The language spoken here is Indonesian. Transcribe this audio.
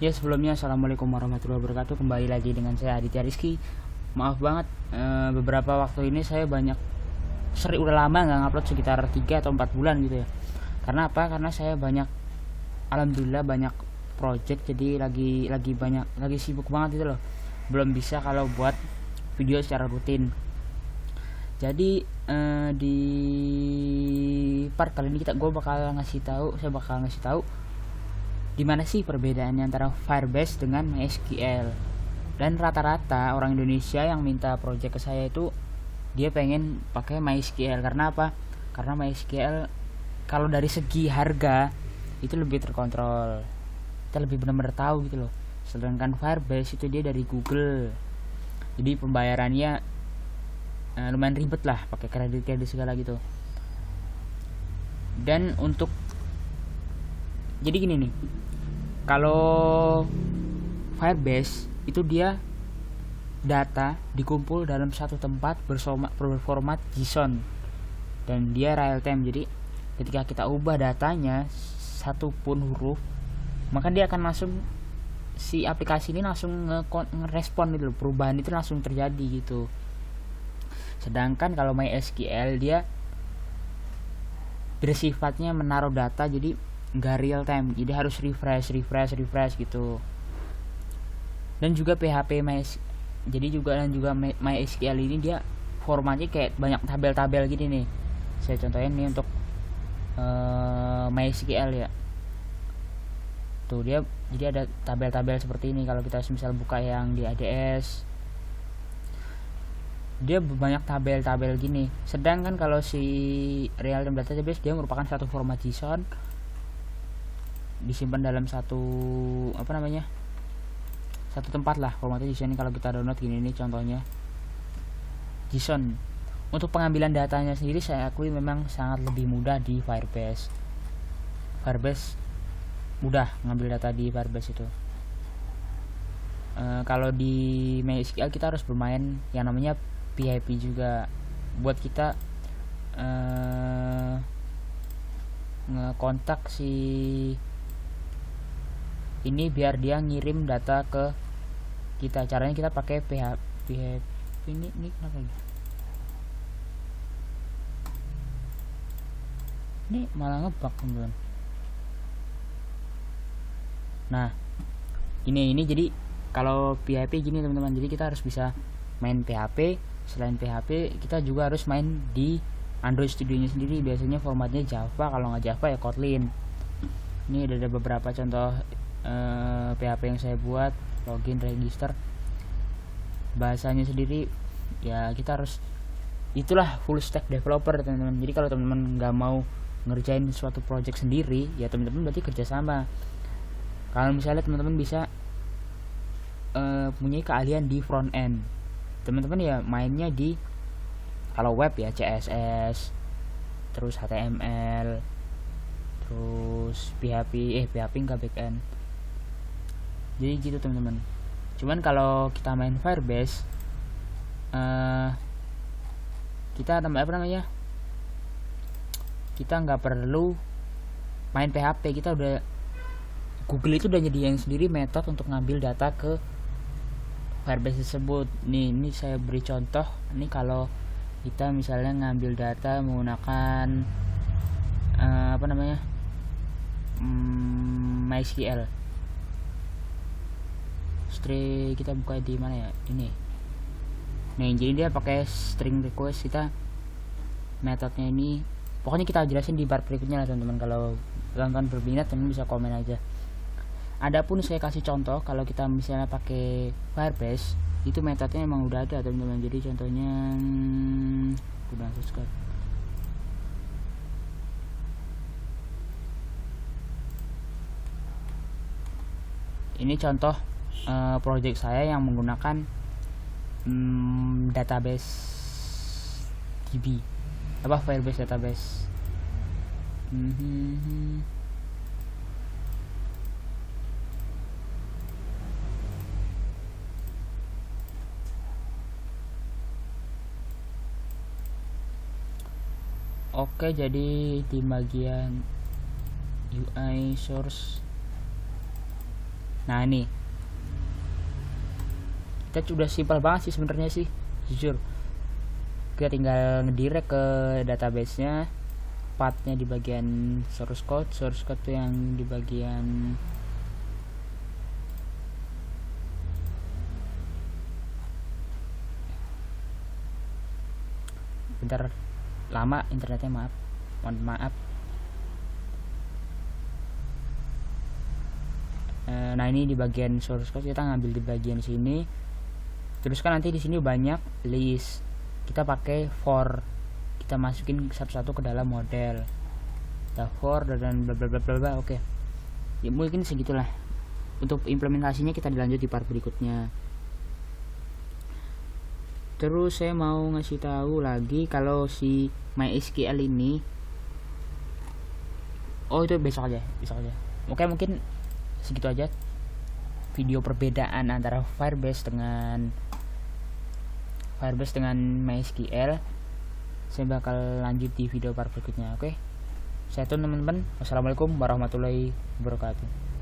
Ya sebelumnya assalamualaikum warahmatullahi wabarakatuh. Kembali lagi dengan saya Aditya Rizky. Maaf banget beberapa waktu ini saya udah lama nggak ngupload, sekitar 3 atau 4 bulan gitu ya. Karena apa? Karena saya alhamdulillah banyak project, jadi lagi sibuk banget gitu loh. Belum bisa kalau buat video secara rutin. Jadi di part kali ini saya bakal ngasih tahu gimana sih perbedaannya antara Firebase dengan MySQL. Dan rata-rata orang Indonesia yang minta project ke saya itu dia pengen pakai MySQL. Karena apa? Karena MySQL kalau dari segi harga itu lebih terkontrol, kita lebih benar-benar tahu gitu loh. Sedangkan Firebase itu dia dari Google, jadi pembayarannya lumayan ribet lah, pakai kredit segala gitu. Dan jadi gini nih, kalau Firebase itu dia data dikumpul dalam satu tempat berformat JSON dan dia real time. Jadi ketika kita ubah datanya satu pun huruf, maka dia akan si aplikasi ini langsung ngerespon gitu loh, perubahan itu langsung terjadi gitu. Sedangkan kalau MySQL dia bersifatnya menaruh data, jadi nggak real time, jadi harus refresh gitu. Dan juga MySQL ini dia formatnya kayak banyak tabel-tabel gini nih. Saya contohin nih untuk MySQL ya. Tuh dia jadi ada tabel-tabel seperti ini. Kalau kita misal buka yang di ADS, dia banyak tabel-tabel gini. Sedangkan kalau si real time database dia merupakan satu format JSON, disimpan dalam satu tempat lah formatnya JSON. Kalau kita download gini nih contohnya JSON. Untuk pengambilan datanya sendiri saya akui memang sangat lebih mudah di Firebase mudah ngambil data di Firebase itu. Kalau di MySQL kita harus bermain yang namanya PHP juga, buat kita ngekontak si ini biar dia ngirim data ke kita. Caranya kita pakai PHP ini kenapa ya? Ini malah ngebug teman-teman. Nah ini jadi kalau PHP gini teman-teman, jadi kita harus bisa main PHP. Selain PHP kita juga harus main di Android Studio-nya sendiri. Biasanya formatnya Java, kalau nggak Java ya Kotlin. Ini ada beberapa contoh PHP yang saya buat, login, register. Bahasanya sendiri ya kita harus, itulah full stack developer teman-teman. Jadi kalau teman-teman nggak mau ngerjain suatu project sendiri, ya teman-teman berarti kerjasama. Kalau misalnya teman-teman bisa punya keahlian di front end, teman-teman ya mainnya di, kalau web ya CSS, terus HTML, terus PHP nggak backend. Jadi gitu teman-teman. Cuman kalau kita main Firebase kita kita nggak perlu main PHP. Kita udah, Google itu udah nyediain sendiri metode untuk ngambil data ke Firebase tersebut. Ini saya beri contoh. Ini kalau kita misalnya ngambil data menggunakan MySQL. Kita buka di mana ya? Ini. Nah, jadi dia pakai string request. Kita metodenya ini pokoknya kita jelasin di part berikutnya lah teman-teman. Kalau teman-teman berminat, teman-teman bisa komen aja. Adapun saya kasih contoh kalau kita misalnya pakai Firebase, itu metodenya emang udah ada teman-teman. Jadi contohnya udah subscribe. Ini contoh project saya yang menggunakan database DB, Firebase database. Oke, jadi di bagian UI source Nah ini kita sudah simpel banget sih sebenarnya sih, jujur. Kita tinggal ngedirect ke database-nya, path-nya di bagian source code tuh yang di bagian bentar, lama internetnya, mohon maaf. Nah ini di bagian source code kita ngambil di bagian sini. Terus kan nanti di sini banyak list, kita pakai for, kita masukin satu-satu ke dalam model, kita for dan bla bla bla bla. Oke, ya, mungkin segitulah. Untuk implementasinya kita dilanjut di part berikutnya. Terus saya mau ngasih tahu lagi kalau si MySQL ini, itu besok aja. Oke, mungkin segitu aja video perbedaan antara Firebase dengan MySQL. Saya bakal lanjut di video part berikutnya. Oke, saya tuh teman-teman. Wassalamualaikum warahmatullahi wabarakatuh.